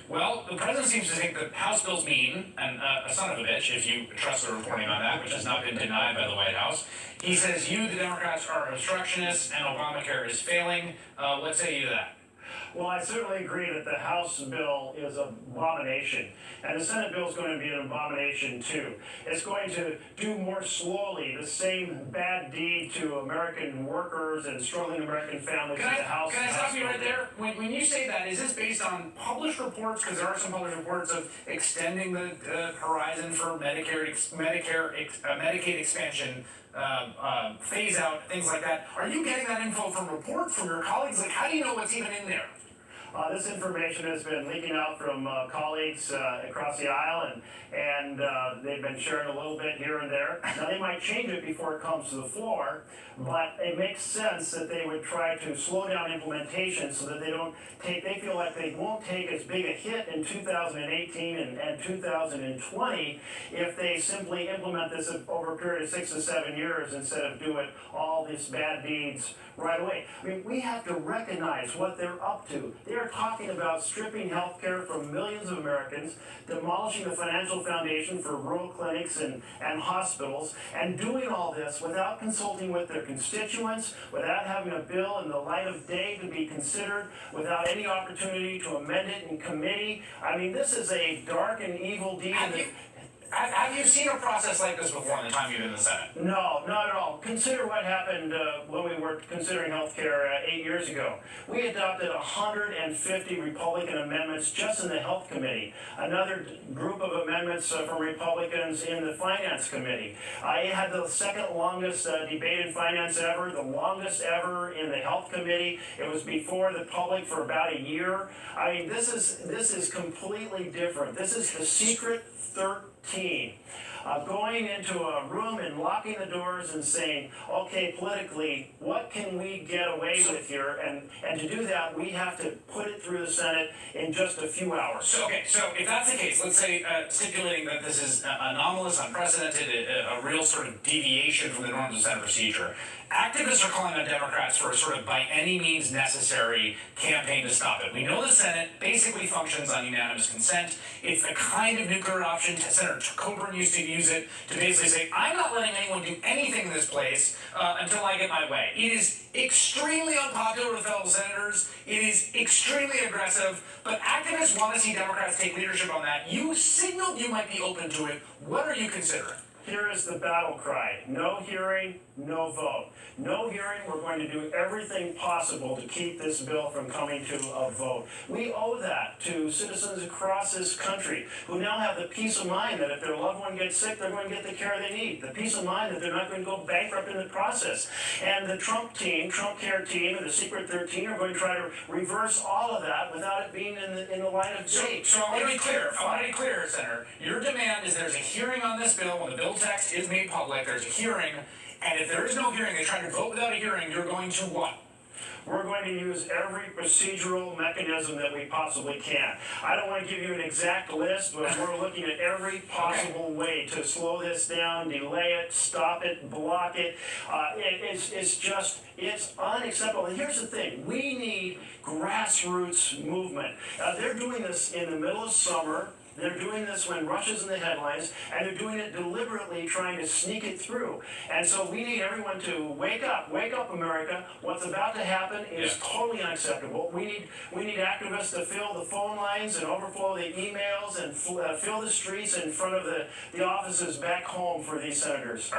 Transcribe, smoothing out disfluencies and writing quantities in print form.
Well, the president seems to think that House bills mean, and a son of a bitch, if you trust the reporting on that, which has not been denied by the White House. He says you, the Democrats, are obstructionists and Obamacare is failing. What say you to that? Well, I certainly agree that the House bill is an abomination, and the Senate bill is going to be an abomination too. It's going to do more slowly the same bad deed to American workers and struggling American families as the House. Can I stop you right there? When you say that, is this based on published reports? Because there are some published reports of extending the horizon for Medicaid expansion. Phase out, things like that. Are you getting that info from reports from your colleagues? Like, how do you know what's even in there? This information has been leaking out from colleagues across the aisle, and they've been sharing a little bit here and there. Now, they might change it before it comes to the floor, but it makes sense that they would try to slow down implementation so that they feel like they won't take as big a hit in 2018 and 2020 if they simply implement this over a period of 6 to 7 years instead of doing all these bad deeds right away. I mean, we have to recognize what they're up to. They're talking about stripping health care from millions of Americans, demolishing the financial foundation for rural clinics and hospitals, and doing all this without consulting with their constituents, without having a bill in the light of day to be considered, without any opportunity to amend it in committee. I mean, this is a dark and evil deed. Have you seen a process like this before in the time you've been in the Senate? No, not at all. Consider what happened when we were considering health care 8 years ago. We adopted 150 Republican amendments just in the Health Committee, another group of amendments from Republicans in the Finance Committee. It had the second longest debate in finance ever, the longest ever in the Health Committee. It was before the public for about a year. I mean, this is completely different. This is the secret 13. Going into a room and locking the doors and saying, okay, politically, what can we get away with here? And to do that, we have to put it through the Senate in just a few hours. So if that's the case, let's say stipulating that this is anomalous, unprecedented, a real sort of deviation from the norms of Senate procedure. Activists are calling on Democrats for a sort of by any means necessary campaign to stop it. We know the Senate basically functions on unanimous consent. It's the kind of nuclear option Senator Coburn used to use it to basically say, I'm not letting anyone do anything in this place until I get my way. It is extremely unpopular with fellow senators. It is extremely aggressive, but activists want to see Democrats take leadership on that. You signaled you might be open to it. What are you considering? Here is the battle cry. No hearing, no vote. No hearing, we're going to do everything possible to keep this bill from coming to a vote. We owe that to citizens across this country who now have the peace of mind that if their loved one gets sick, they're going to get the care they need. The peace of mind that they're not going to go bankrupt in the process. And the Trump Care team, and the Secret 13 are going to try to reverse all of that without it being in the line of day. So I want to be clear, Senator. Your demand is there's a hearing on this bill. When the bill text is made public, there's a hearing. And if there is no hearing, they're trying to vote without a hearing, you're going to what? We're going to use every procedural mechanism that we possibly can. I don't want to give you an exact list, but we're looking at every possible way to slow this down, delay it, stop it, block it. It's unacceptable. And here's the thing. We need grassroots movement. They're doing this in the middle of summer. They're doing this when Russia's in the headlines, and they're doing it deliberately, trying to sneak it through. And so we need everyone to wake up, America. What's about to happen is totally unacceptable. We need activists to fill the phone lines and overflow the emails and fill the streets in front of the offices back home for these senators.